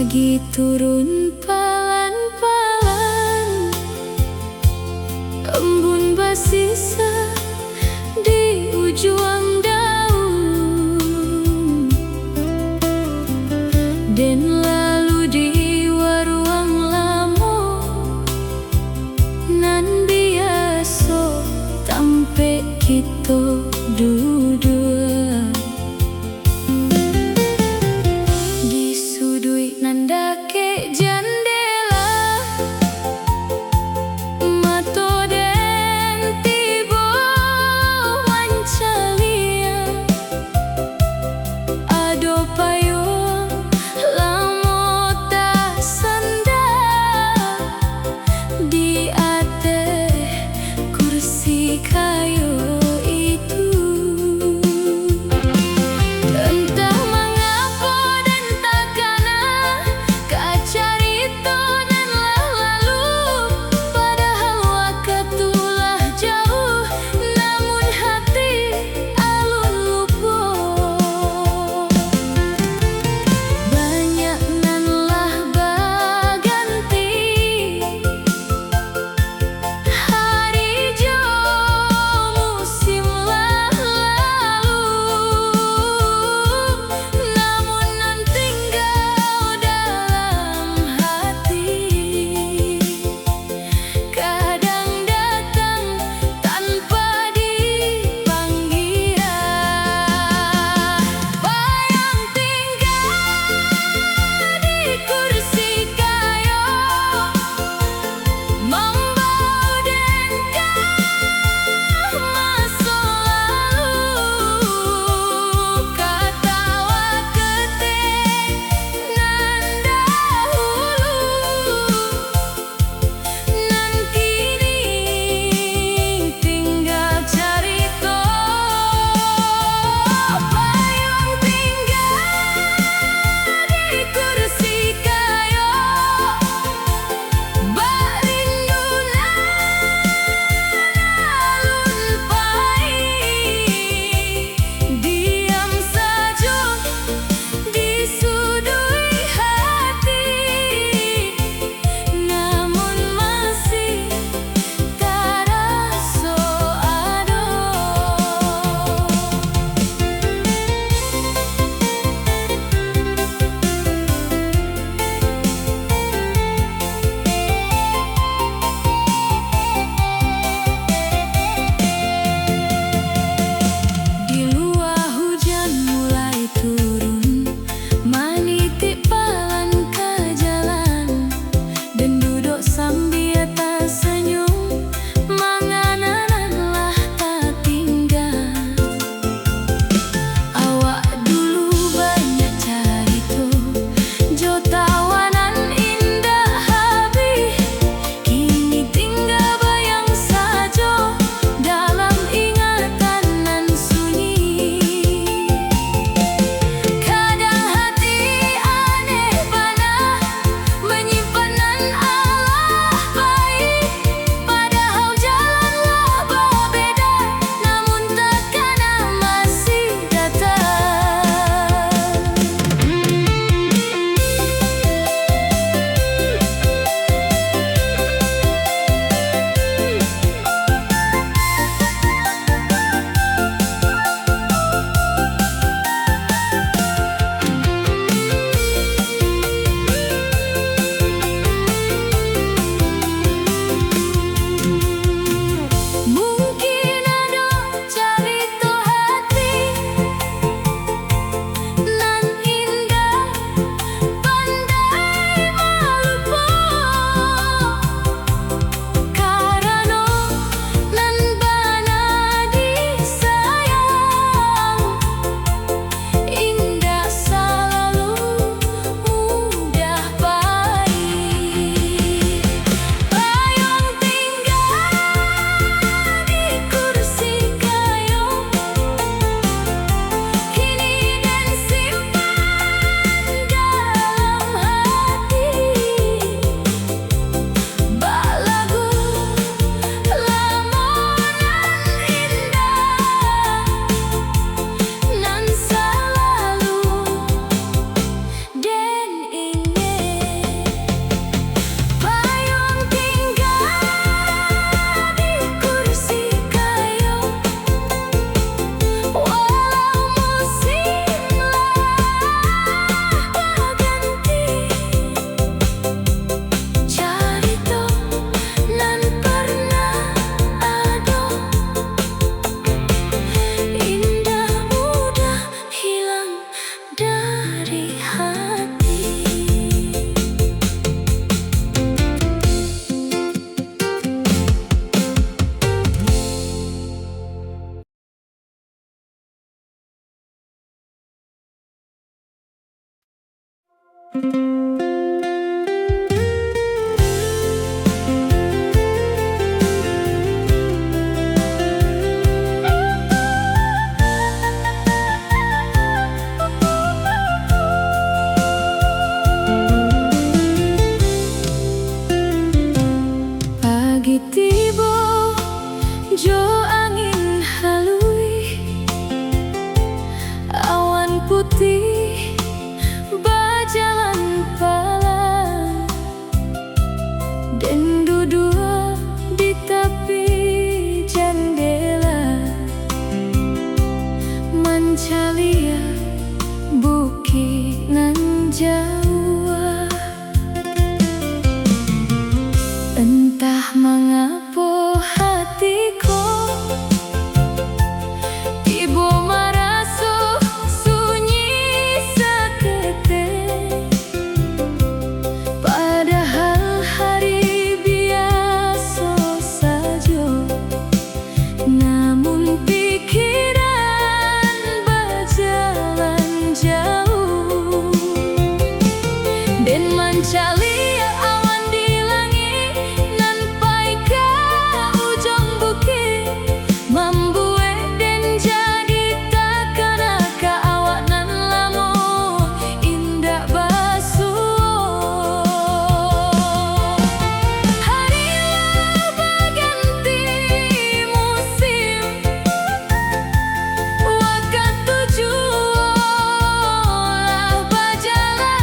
Pagi turun palan-palan, embun basisa di ujung daun, dan lalu di waruang lamu nan biaso tampe kita dudua. Gisudui nandake jandela, mato den tibo mancalia, ado payung lam Pagi tiba jo angin halui, awan putih berjalan palang, dan duduk di tepi jendela mencalia bukit nan jauh. Entah mengapa hatiku tiba merasa sunyi seketika, padahal hari biasa saja, namun pikiran berjalan jauh dan mencalia awan di langit nan pai ke ujung bukit, membuat dan jadi takkan awak nan lama indah basuh. Harilah berganti musim, waktu tujuan berjalan,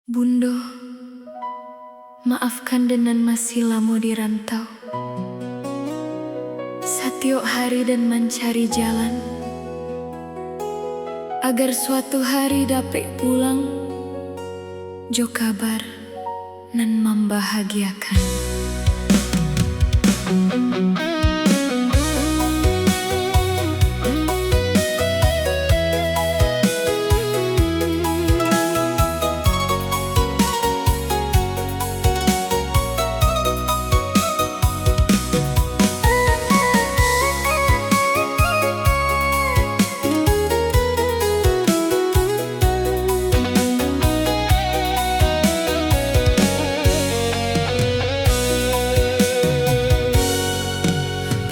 Bundo, maafkan Denan masih lamo di rantau. Satiok hari dan mencari jalan agar suatu hari dapat pulang. Jo kabar nan membahagiakan.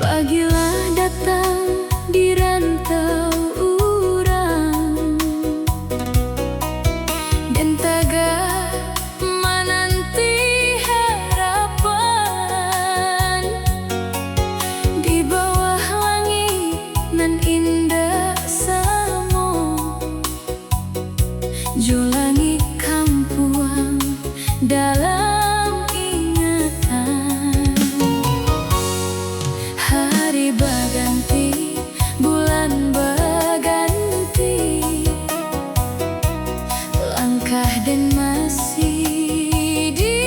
Pagilah datang di rantau urang, dan taga menanti harapan di bawah langit nan indah samo. Jo langit kampuang dalam ingatan. Hari berganti, bulan berganti, langkah dan masih di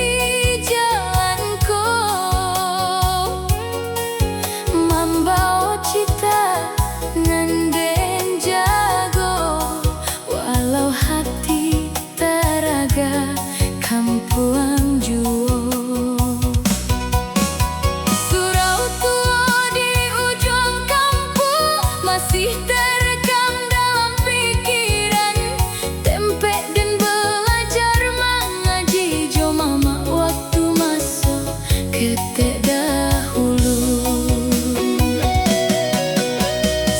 jalanku, membawa cita nan den jago, walau hati teraga kampuang juo. Masih terekam dalam pikiran, tempe dan belajar mengaji jo mama waktu masuk ketek dahulu.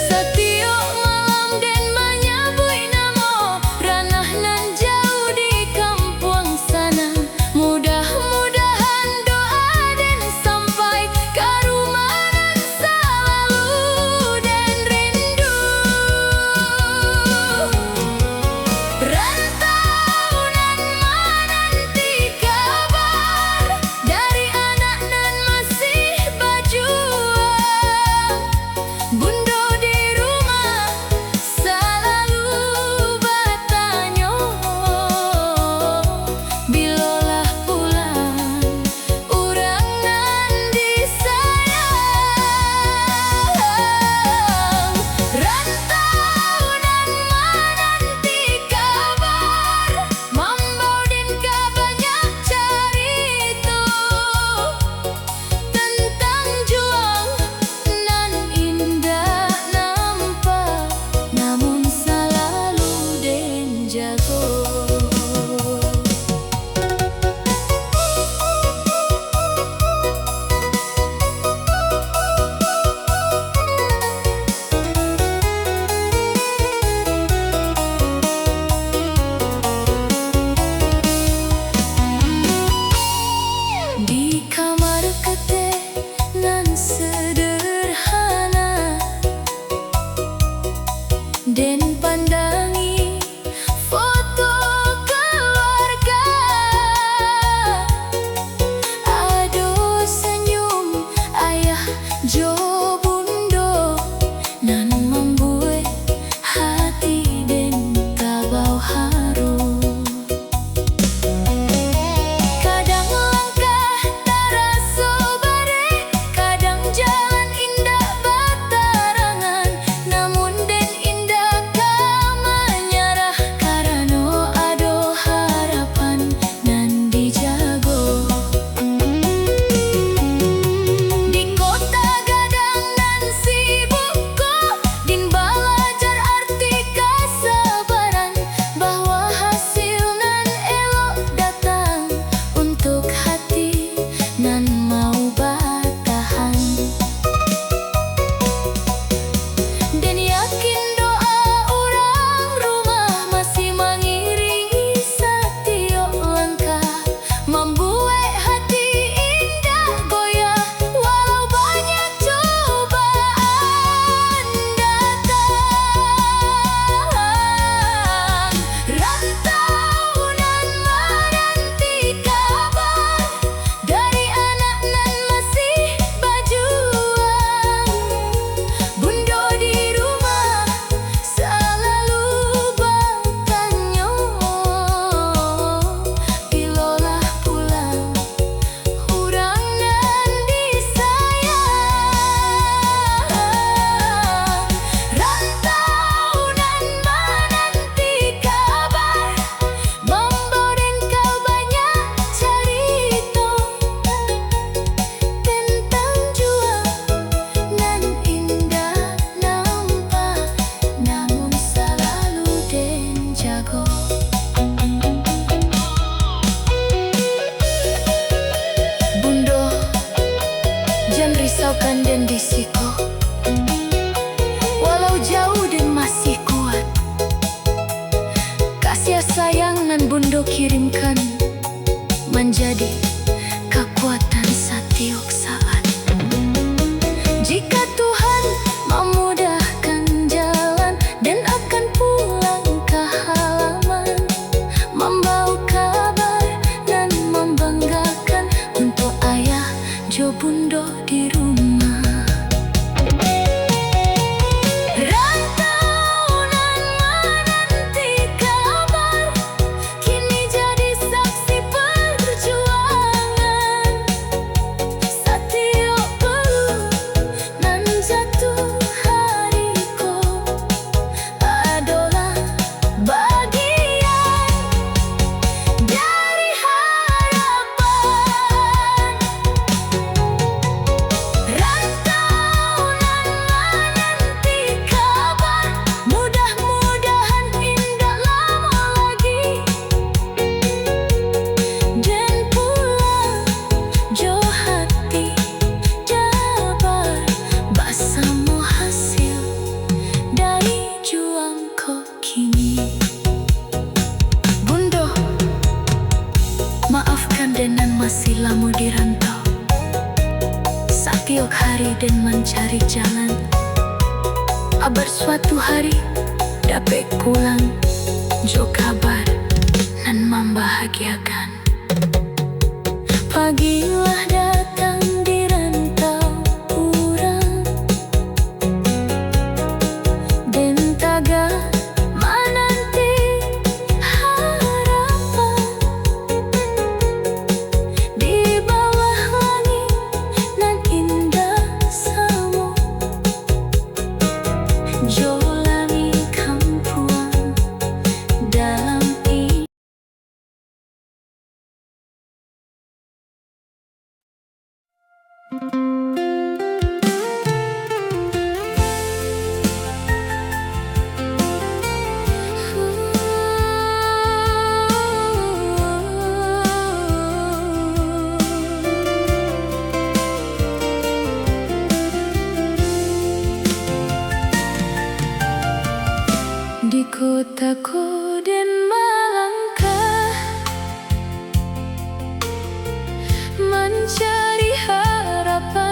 Setiap malam dan menyebut namo ranah nan jauh di kampung sana. Mudah-mudahan doa dan sampai ke rumah nan selalu dan rantau nan menanti kabar dari anak nan masih berjuang. Bundo di rumah selalu bertanya, bilolah pulang urang nan disayang. Rantau nan menanti kabar, membawa den ka banyak carita tentang juang nan indah nampak, namun selalu den jago. Di kamar ketek nan sederhana, den pandangi foto kasih sayang nan Bundo kirimkan menjadi kekuatan setiap saat. Jika Tuhan memudahkan jalan dan akan pulang ke halaman, membawa kabar dan membanggakan untuk ayah Jo Bundo di rumah. Maafkan Denan masih lama di rantau, setiap hari dan mencari jalan. Abar suatu hari dapat pulang, jo kabar nan membahagiakan. Pagilah datang di rantau urang, dan taga di kotaku dan melangkah mencari harapan.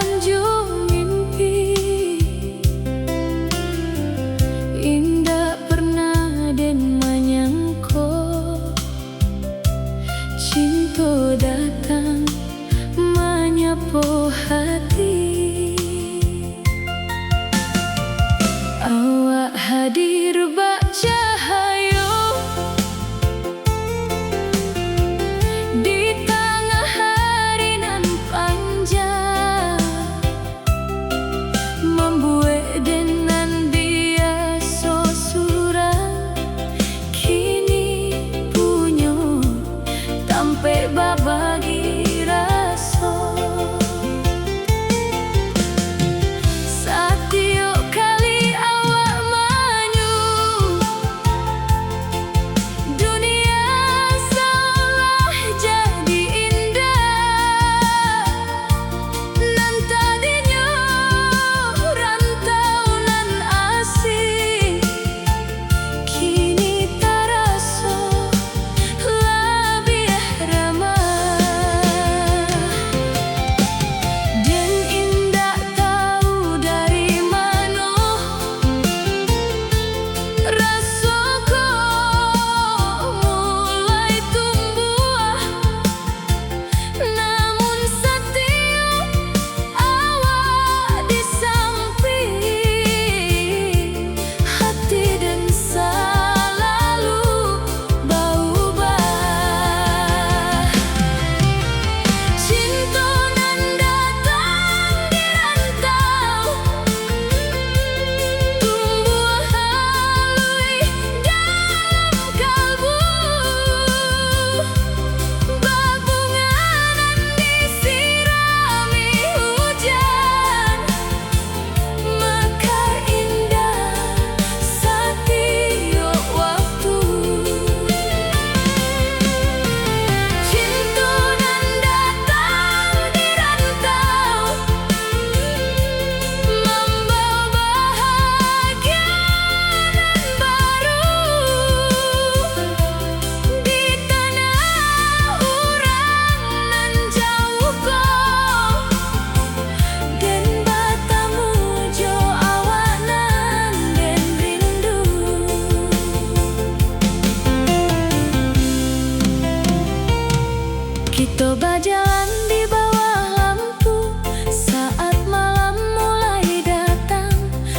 Kita berjalan di bawah lampu saat malam mulai datang,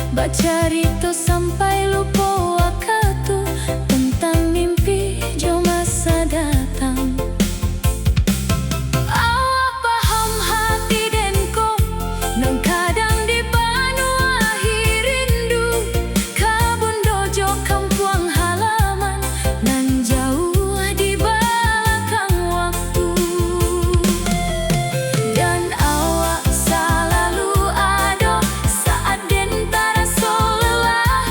bercerita sampai lupa waktu tentang mimpi jo masa datang. Awak paham hati denko, nang kadang di benua rindu, kabun dojo kampung halaman, nan jauh di belakang waktu. Dan awak selalu ada saat den terasa lelah,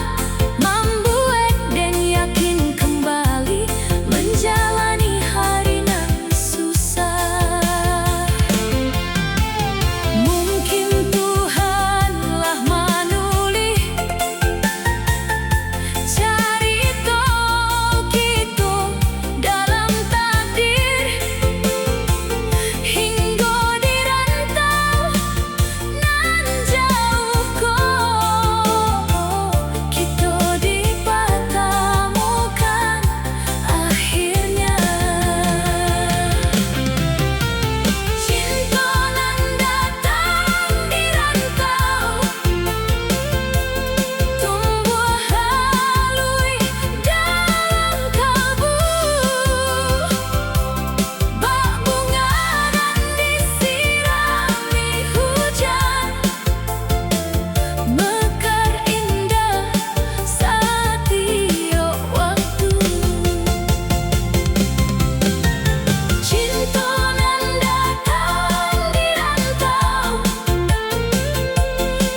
membuat den yakin kembali menjalani hari nan susah. Mungkin Tuhanlah menulis cerita kita dalam takdir, hingga dirantau nan jauh kita dipertemukan akhirnya. Cinta nan datang dirantau, tumbuh halui dalam kalbu, bak bunga dan disirami hujan, mekar indah setiap waktu. Cinta nan datang dirantau,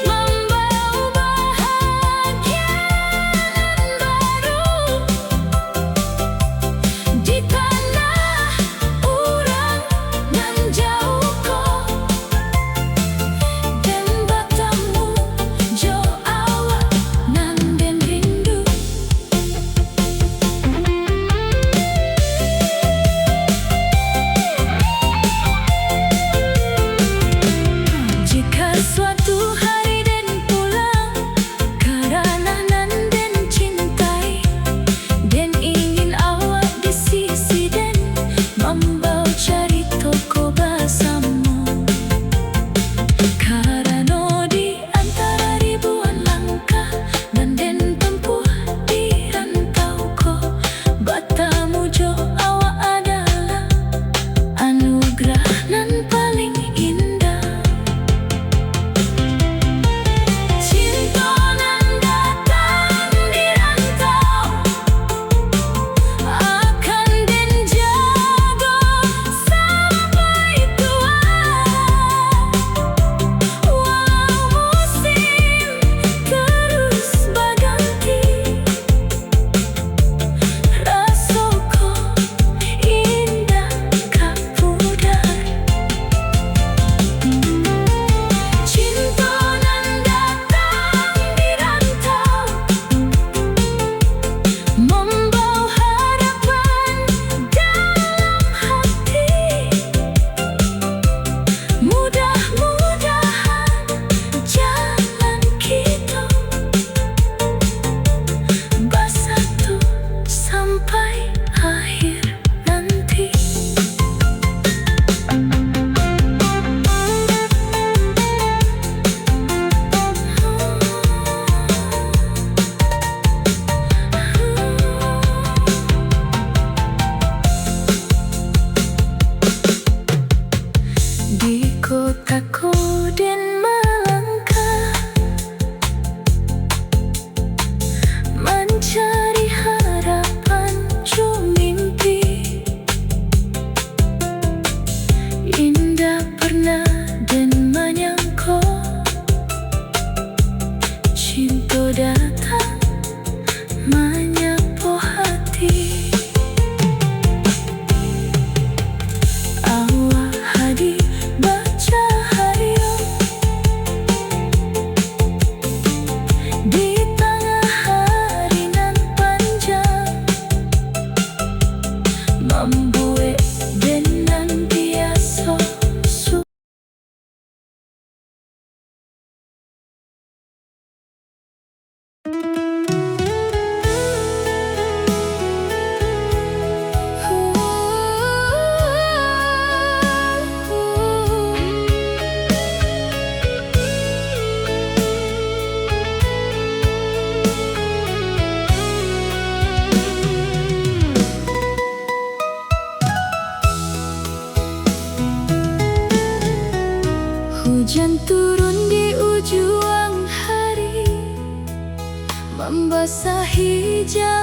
membawa bahagia nan baru di tanah orang nan jauh dan bertemu jo awak nan den rindu. Jika suatu hari den pulang karena nan den cintai, den ingin awak di sisi den, membawa cerita ko bersama. Karena di antara ribuan langkah nan den tempuh di rantau ko, bertemu jo awak adalah anugerah nan paling indah. Cinta nan datang dirantau, akan den jaga sampai tua. Walau musim terus berganti, rasaku indah kak pudar. Cinta nan datang dirantau, membawa harapan dalam hati. Mudah-mudahan jalan kita bersatu sampai akhir nanti. Di kotaku den melangkah, mencari harapan jo mimpi indah pernah den menyangka. Cinta datang menyapu hati, awak hadir bercahaya di tengah hari nan panjang, membuat den nan biasa hijau.